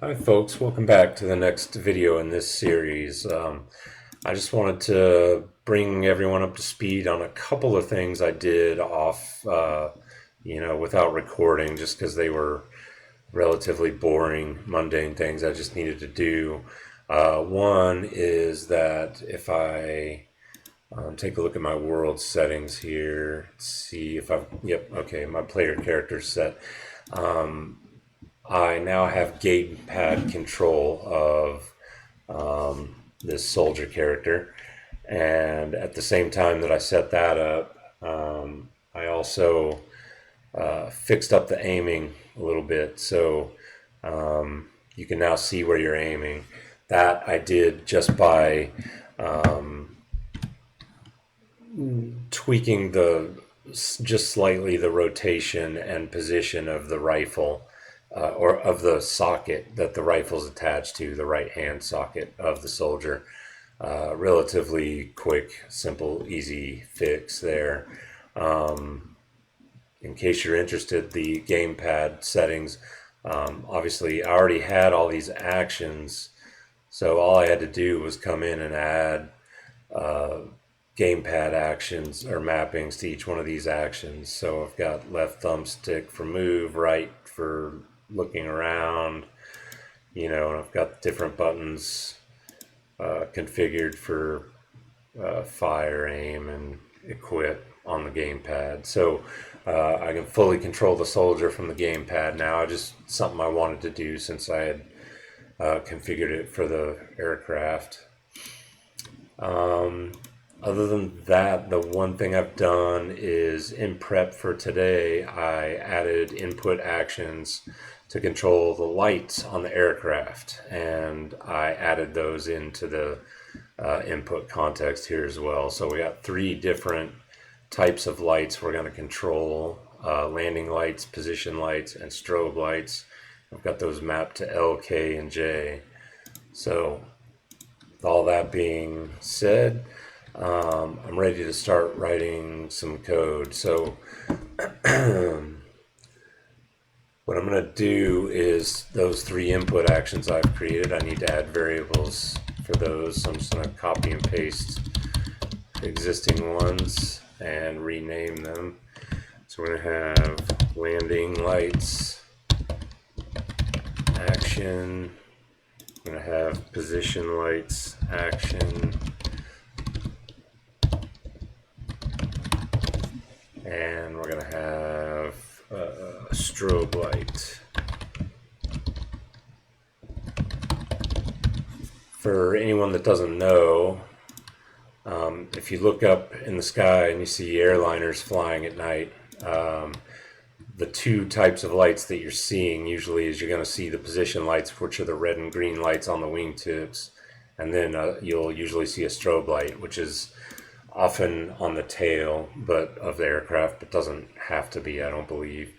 Hi folks, welcome back to the next video in this series. I just wanted to bring everyone up to speed on a couple of things I did off, without recording, just because they were relatively boring, mundane things I just needed to do. One is that if I take a look at my world settings here, see if I've, yep, okay, my player character set. I now have gamepad control of this soldier character, and at the same time that I set that up, I also fixed up the aiming a little bit, so you can now see where you're aiming. That I did just by tweaking just slightly the rotation and position of the rifle, or of the socket that the rifle's attached to, the right hand socket of the soldier. Relatively quick, simple, easy fix there. In case you're interested, the gamepad settings, obviously I already had all these actions, so all I had to do was come in and add gamepad actions or mappings to each one of these actions. So I've got left thumbstick for move, right for looking around, and I've got different buttons configured for fire, aim, and equip on the gamepad. So I can fully control the soldier from the gamepad now. Just something I wanted to do since I had configured it for the aircraft. Other than that, the one thing I've done is in prep for today, I added input actions to control the lights on the aircraft, and I added those into the input context here as well. So we got three different types of lights we're going to control: landing lights, position lights, and strobe lights. I've got those mapped to L, K, and J. So with all that being said, I'm ready to start writing some code. So what I'm going to do is those three input actions I've created, I need to add variables for those. So I'm just going to copy and paste existing ones and rename them. So we're going to have landing lights action. I'm going to have position lights action. And we're going to have a strobe light. For anyone that doesn't know, if you look up in the sky and you see airliners flying at night, the two types of lights that you're seeing usually is you're going to see the position lights, which are the red and green lights on the wingtips, and then you'll usually see a strobe light, which is often on the tail of the aircraft, but doesn't have to be, I don't believe.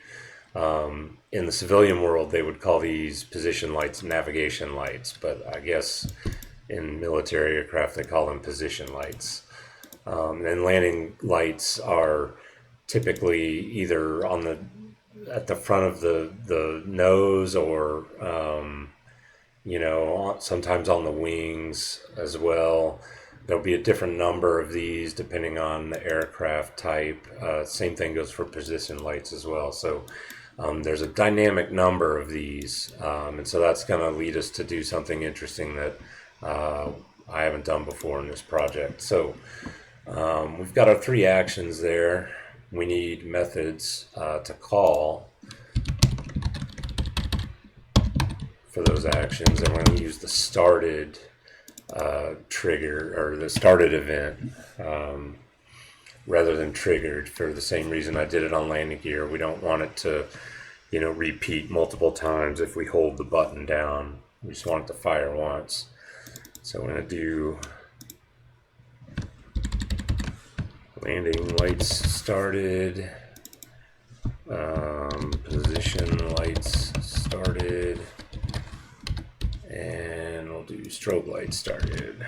In the civilian world, they would call these position lights navigation lights, but I guess in military aircraft they call them position lights. And landing lights are typically either at the front of the nose, or sometimes on the wings as well. There'll be a different number of these depending on the aircraft type. Same thing goes for position lights as well. So there's a dynamic number of these, and so that's going to lead us to do something interesting that I haven't done before in this project. So we've got our three actions there. We need methods to call for those actions, and we're going to use the started trigger, or the started event, rather than triggered, for the same reason I did it on landing gear. We don't want it to repeat multiple times if we hold the button down. We just want it to fire once. So we're going to do landing lights started, position lights started, and we'll do strobe light started.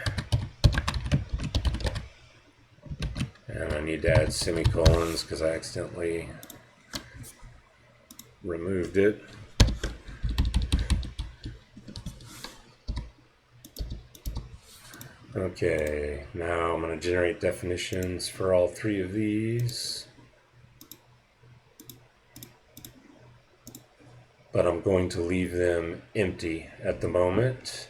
And I need to add semicolons because I accidentally removed it. Okay, now I'm going to generate definitions for all three of these. But I'm going to leave them empty at the moment.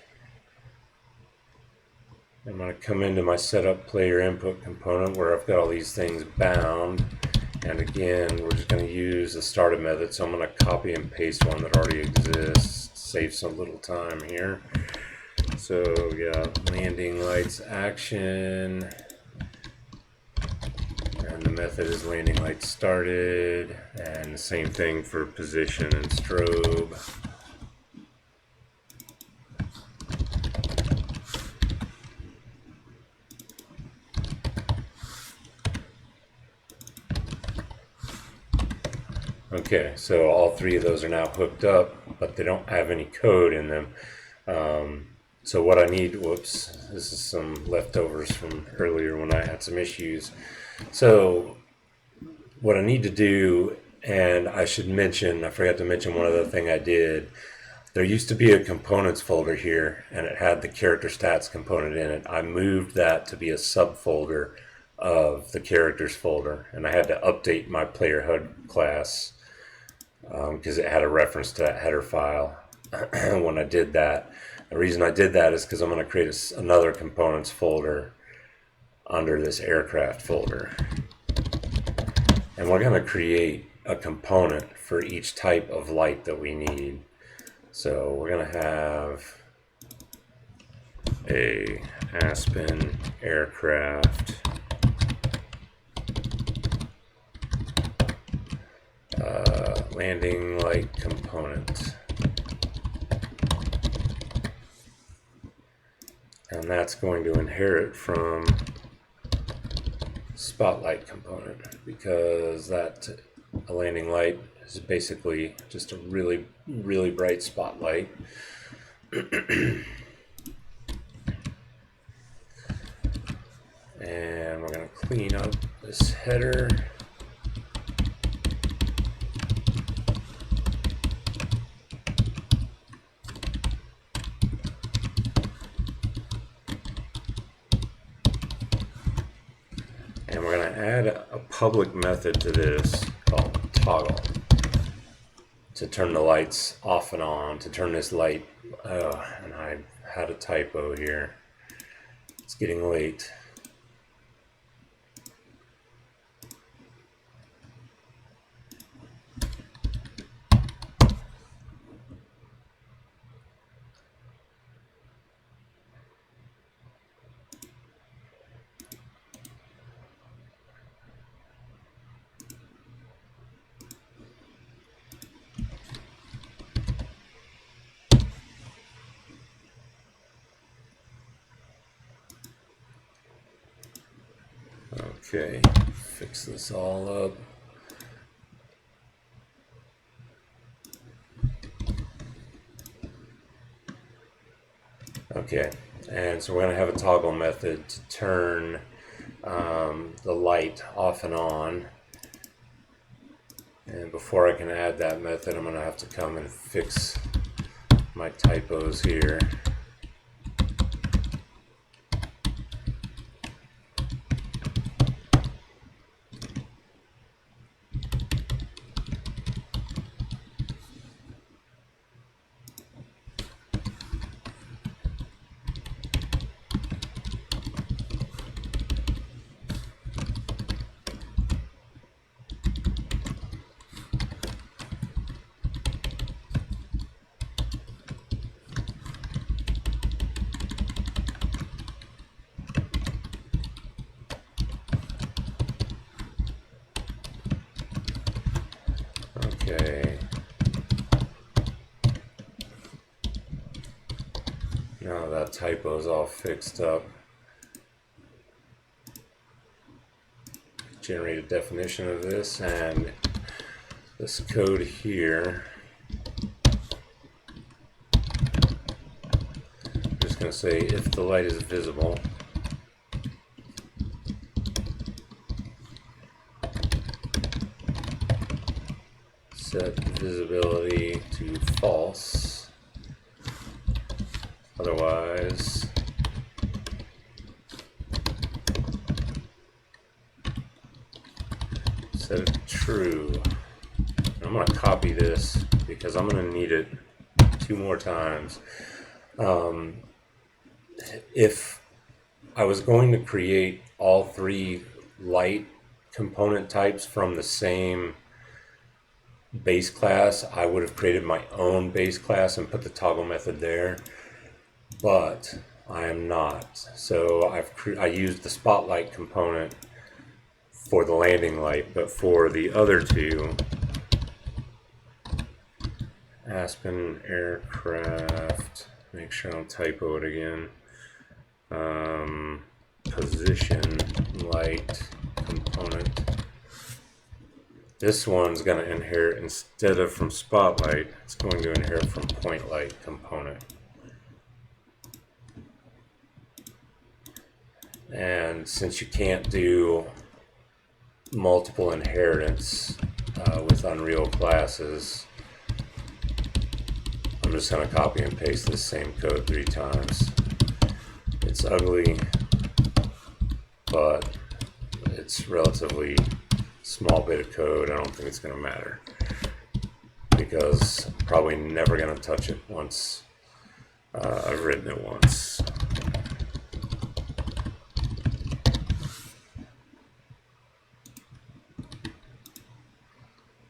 I'm going to come into my setup player input component where I've got all these things bound. And again, we're just going to use the startup method. So I'm going to copy and paste one that already exists. Save some little time here. So yeah, landing lights action. And the method is landing light started. And the same thing for position and strobe. Okay, so all three of those are now hooked up, but they don't have any code in them. So what I need, whoops, this is some leftovers from earlier when I had some issues. So what I need to do, and I should mention, I forgot to mention one other thing I did. There used to be a components folder here, and it had the character stats component in it. I moved that to be a subfolder of the characters folder, and I had to update my player HUD class because it had a reference to that header file when I did that. The reason I did that is because I'm going to create another components folder under this aircraft folder. And we're going to create a component for each type of light that we need. So we're going to have a Aspen aircraft landing light component. And that's going to inherit from spotlight component because that a landing light is basically just a really, really bright spotlight. And we're going to clean up this header. And we're going to add a public method to this called toggle to turn the lights off and on, to turn this light, and I had a typo here. It's getting late. Okay, fix this all up. Okay, and so we're going to have a toggle method to turn the light off and on. And before I can add that method, I'm going to have to come and fix my typos here. Okay. Now that typo is all fixed up. Generate a definition of this, and this code here. I'm just going to say if the light is visible. Set visibility to false. Otherwise, set it true. I'm going to copy this because I'm going to need it 2 more times. If I was going to create all 3 light component types from the same base class, I would have created my own base class and put the toggle method there, but I am not. So I used the spotlight component for the landing light, but for the other 2, Aspen aircraft, make sure I don't typo it again, position light component. This one's going to inherit, instead of from spotlight, it's going to inherit from point light component. And since you can't do multiple inheritance with Unreal classes, I'm just going to copy and paste this same code 3 times. It's ugly, but it's relatively small bit of code. I don't think it's going to matter because I'm probably never going to touch it once I've written it once.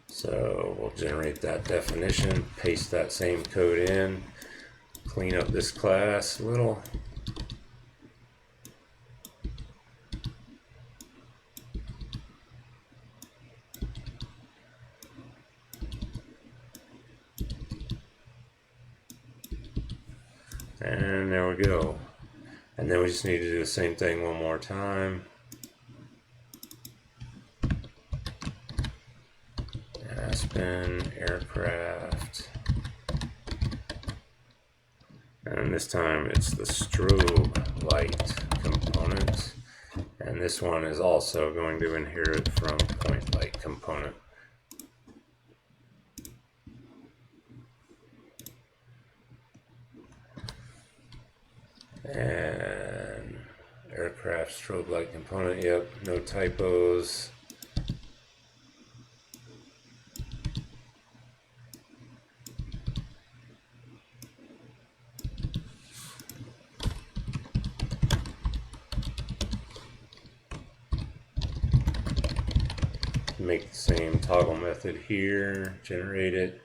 So we'll generate that definition, paste that same code in, clean up this class a little. And there we go. And then we just need to do the same thing one more time. Aspen aircraft. And this time it's the strobe light component. And this one is also going to inherit from point light component. And aircraft strobe light component, yep, no typos. Make the same toggle method here, generate it.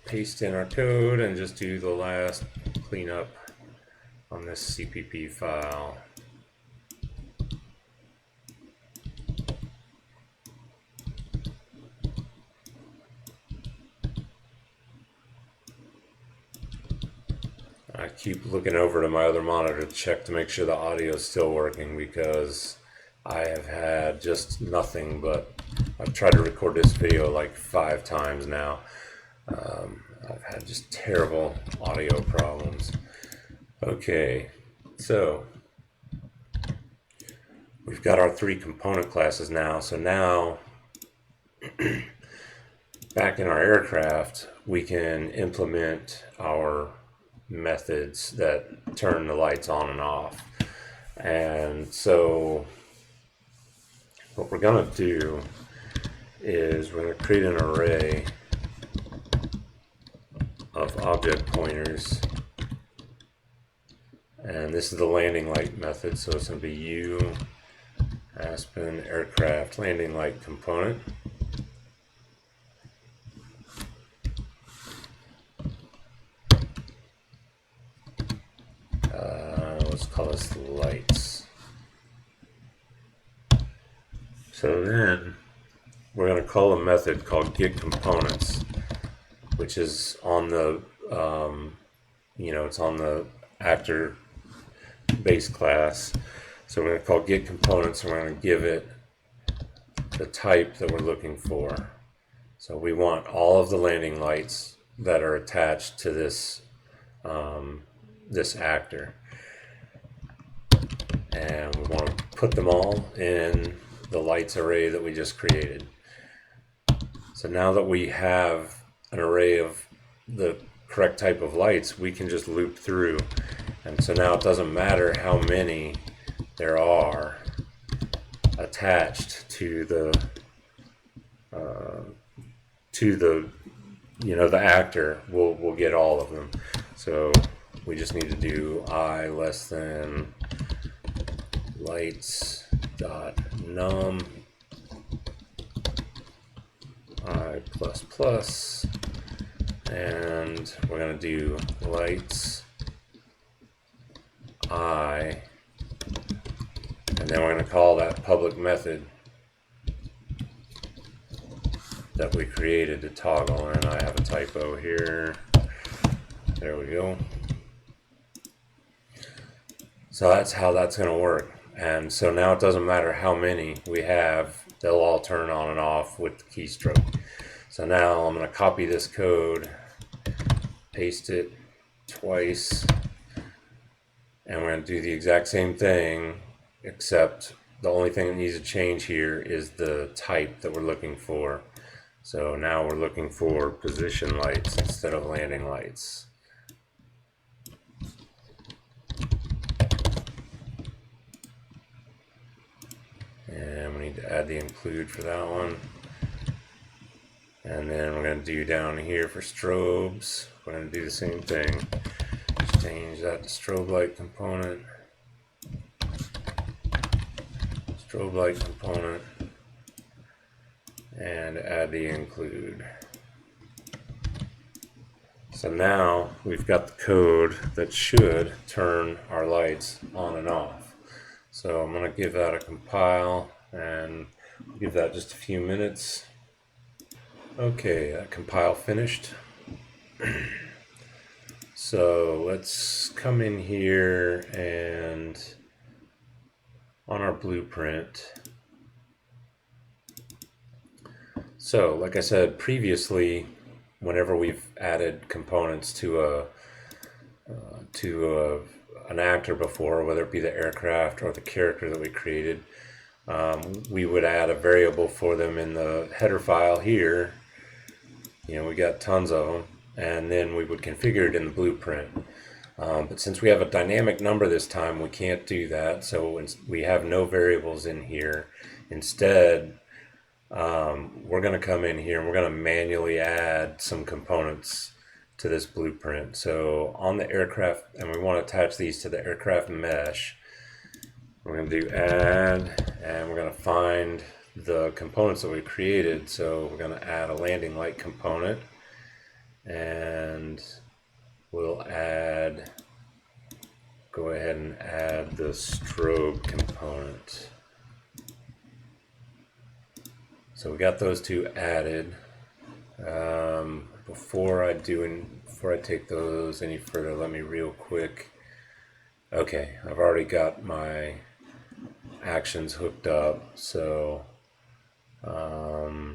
Paste in our code and just do the last cleanup on this CPP file. I keep looking over to my other monitor to check to make sure the audio is still working because I have had just nothing but, I've tried to record this video like 5 times now. I've had just terrible audio problems. Okay, so we've got our 3 component classes now. So now, back in our aircraft, we can implement our methods that turn the lights on and off. And so what we're going to do is we're going to create an array of object pointers, and this is the landing light method, so it's going to be U Aspen aircraft landing light component. Let's call this lights. So then we're going to call a method called getComponents, which is on the, it's on the actor base class. So we're going to call getComponents, and we're going to give it the type that we're looking for. So we want all of the landing lights that are attached to this, this actor. And we want to put them all in the lights array that we just created. So now that we have an array of the correct type of lights, we can just loop through And so now it doesn't matter how many there are attached to the the actor. We'll get all of them. So we just need to do I less than lights dot num I plus plus, and we're going to do lights I, and then we're going to call that public method that we created to toggle. And I have a typo here. There we go. So that's how that's going to work. And so now it doesn't matter how many we have, they'll all turn on and off with the keystroke. So now I'm going to copy this code, paste it twice, and we're going to do the exact same thing, except the only thing that needs to change here is the type that we're looking for. So now we're looking for position lights instead of landing lights. And we need to add the include for that one. And then we're going to do down here for strobes, we're going to do the same thing. Just change that to strobe light component. Strobe light component. And add the include. So now we've got the code that should turn our lights on and off. So I'm going to give that a compile and give that just a few minutes. Okay, that compile finished. So let's come in here and on our blueprint. So like I said previously, whenever we've added components to an actor before, whether it be the aircraft or the character that we created, we would add a variable for them in the header file here. We got tons of them, and then we would configure it in the blueprint. But since we have a dynamic number this time, we can't do that, so we have no variables in here. Instead, we're going to come in here and we're going to manually add some components to this blueprint. So on the aircraft, and we want to attach these to the aircraft mesh, we're going to do add, and we're going to find the components that we created. So we're going to add a landing light component, and we'll go ahead and add the strobe component. So we got those two added. Before I take those any further, let me real quick. Okay, I've already got my actions hooked up, so I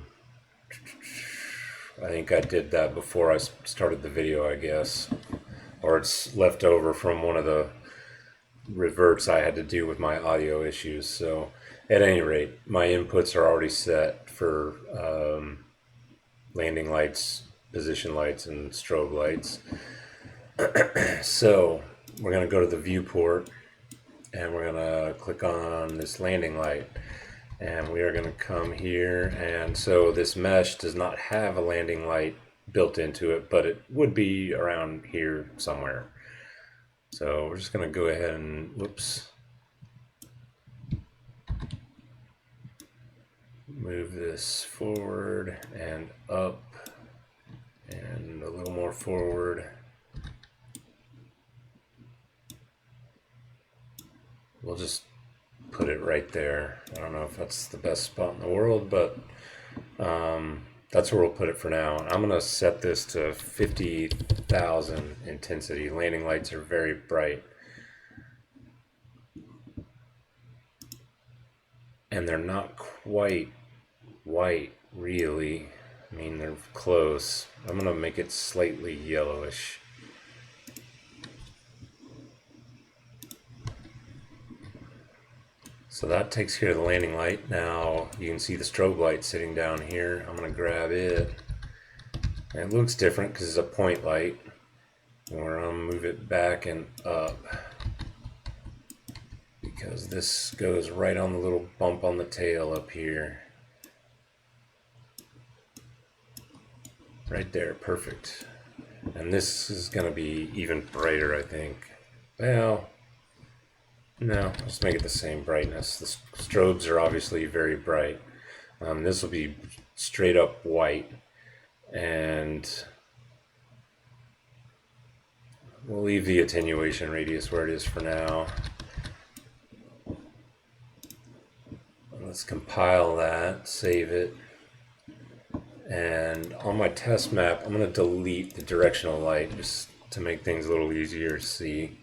think I did that before I started the video, I guess, or it's left over from one of the reverts I had to do with my audio issues. So at any rate, my inputs are already set for landing lights, position lights, and strobe lights. So we're going to go to the viewport, and we're going to click on this landing light, and we are going to come here. And so this mesh does not have a landing light built into it, but it would be around here somewhere. So we're just going to go ahead and move this forward and up and a little more forward. We'll just put it right there. I don't know if that's the best spot in the world, but that's where we'll put it for now. I'm going to set this to 50,000 intensity. Landing lights are very bright, and they're not quite white, really. I mean, they're close. I'm going to make it slightly yellowish. So that takes care of the landing light. Now you can see the strobe light sitting down here. I'm going to grab it. And it looks different because it's a point light. We're going to move it back and up because this goes right on the little bump on the tail up here. Right there, perfect. And this is going to be even brighter, I think. Well, no, let's make it the same brightness. The strobes are obviously very bright. This will be straight up white, and we'll leave the attenuation radius where it is for now. Let's compile that, save it, and on my test map I'm going to delete the directional light just to make things a little easier to see.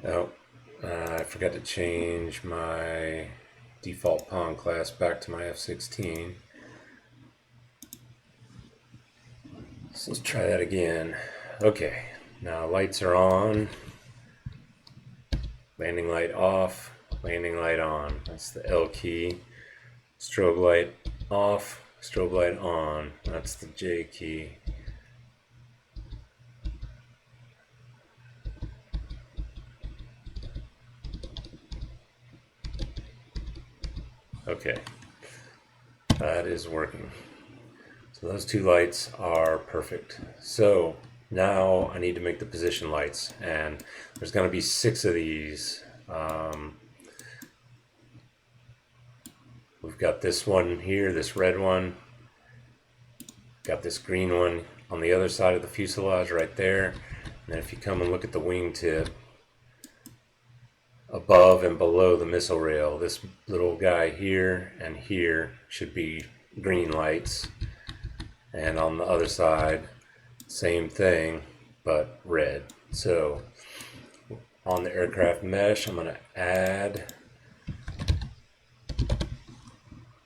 Oh, I forgot to change my default pawn class back to my F16. So let's try that again. Okay, now lights are on, landing light off, landing light on. That's the L key. Strobe light off, strobe light on. That's the J key. Okay, that is working. So those two lights are perfect. So now I need to make the position lights, and there's going to be 6 of these. We've got this one here, this red one. Got this green one on the other side of the fuselage right there. And then if you come and look at the wingtip, above and below the missile rail, this little guy here and here should be green lights, and on the other side same thing but red. So on the aircraft mesh I'm going to add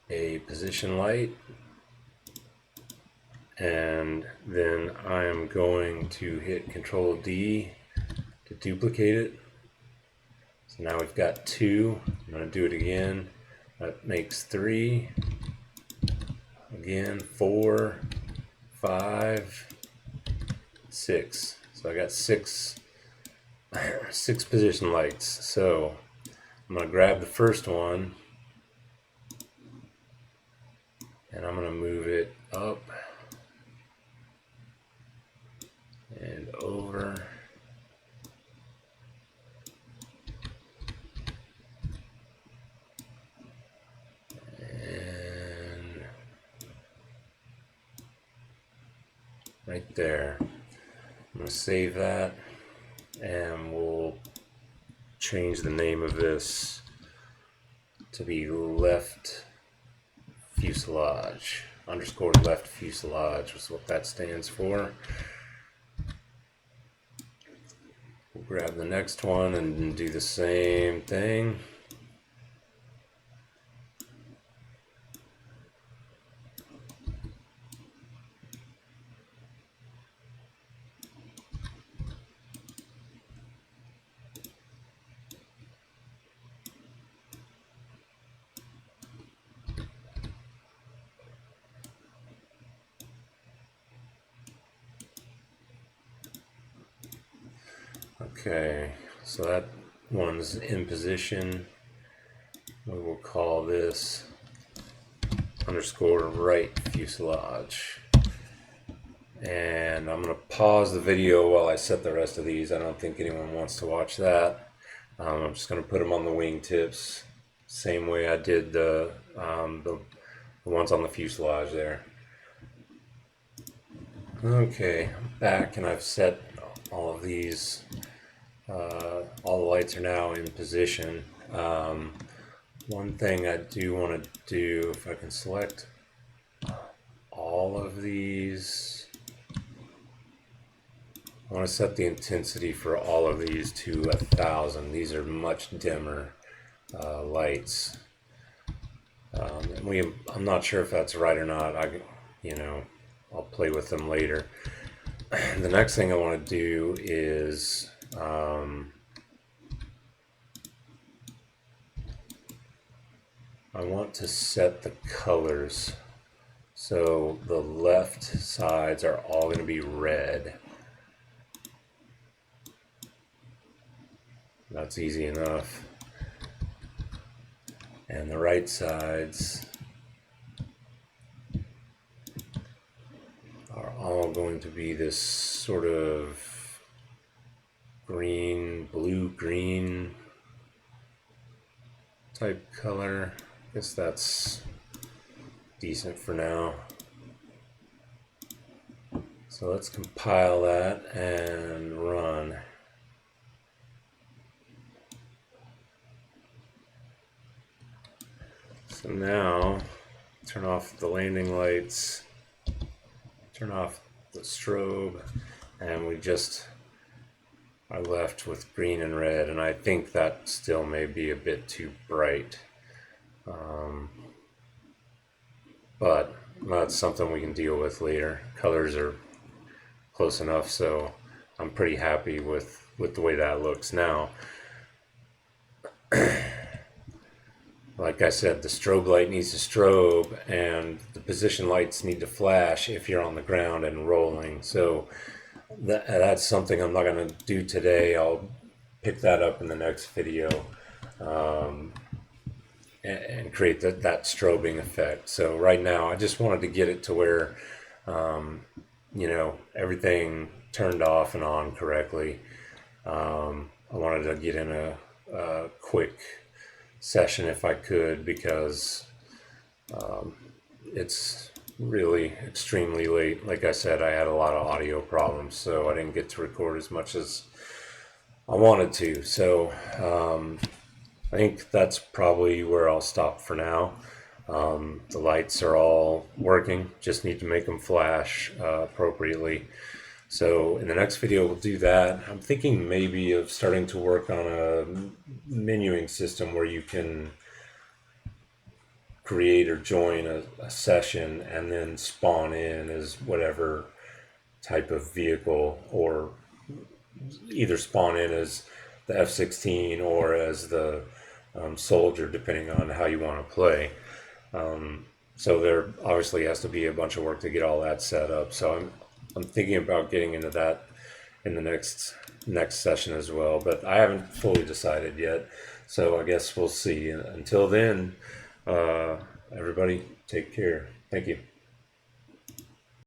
a position light, and then I am going to hit Control D to duplicate it. So now we've got 2. I'm going to do it again. That makes 3. Again, 4, 5, 6. So I got 6 position lights. So I'm going to grab the first one and I'm going to move it up and over. Right there. I'm going to save that, and we'll change the name of this to be left fuselage, underscore left fuselage is what that stands for. We'll grab the next one and do the same thing. Okay, so that one's in position. We will call this underscore right fuselage. And I'm going to pause the video while I set the rest of these. I don't think anyone wants to watch that. I'm just going to put them on the wingtips, same way I did the ones on the fuselage there. Okay, I'm back and I've set all of these. All the lights are now in position. One thing I do want to do, if I can select all of these, I want to set the intensity for all of these to 1,000. These are much dimmer lights. I'm not sure if that's right or not. I'll play with them later. The next thing I want to do is I want to set the colors so the left sides are all going to be red. That's easy enough. And the right sides are all going to be this sort of green, blue-green type color. I guess that's decent for now. So let's compile that and run. So now, turn off the landing lights, turn off the strobe, and we just are left with green and red, and I think that still may be a bit too bright. But that's something we can deal with later. Colors are close enough, so I'm pretty happy with the way that looks now. Like I said, the strobe light needs to strobe, and the position lights need to flash if you're on the ground and rolling. So that's something I'm not going to do today. I'll pick that up in the next video and create that strobing effect. So right now, I just wanted to get it to where, everything turned off and on correctly. I wanted to get in a quick session if I could, because it's really extremely late. Like I said, I had a lot of audio problems, so I didn't get to record as much as I wanted to. So I think that's probably where I'll stop for now. The lights are all working, just need to make them flash appropriately. So in the next video we'll do that. I'm thinking maybe of starting to work on a menuing system where you can create or join a session and then spawn in as whatever type of vehicle, or either spawn in as the F-16 or as the soldier, depending on how you want to play. So there obviously has to be a bunch of work to get all that set up. So I'm thinking about getting into that in the next session as well, but I haven't fully decided yet. So I guess we'll see. Until then, everybody take care. Thank you.